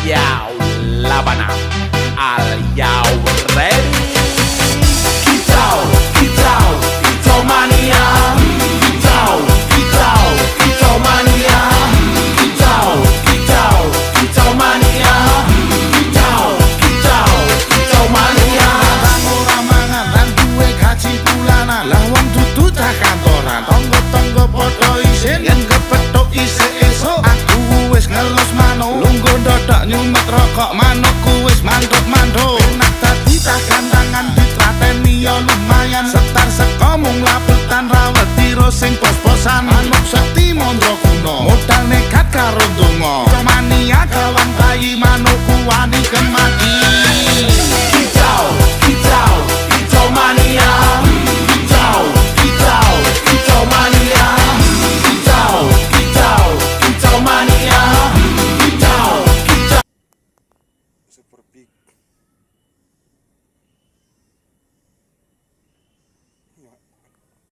Yau Labana. Are you ready? Kicau, kicau, kicau mania. Kicau, kicau, kicau mania. Kicau, kicau, kicau mania. Kicau, kicau, kicau mania. Ora mangan lan duwe gaji bulanan, lah wong dudu cah kantoran. Tonggo-tonggo padha isin yen kepethuk isih esuk. Aku wis ngelus manuk, lungguh ndodok nyumet rokok, manukku wis manduk-manduk. Enak dadi cah gandangan, ditrateni ya lumayan. Setar seko mung labetan rawet tiro sing pos-posan. Manuk sekti mondro kuno, modal nekat karo donga. Mania kawan bayi manukku wani kemati. Kicau, kicau, kicau mania. Kicau, kicau, kicau mania. Kicau, kicau, kicau mania. Kicau, kicau. Super big.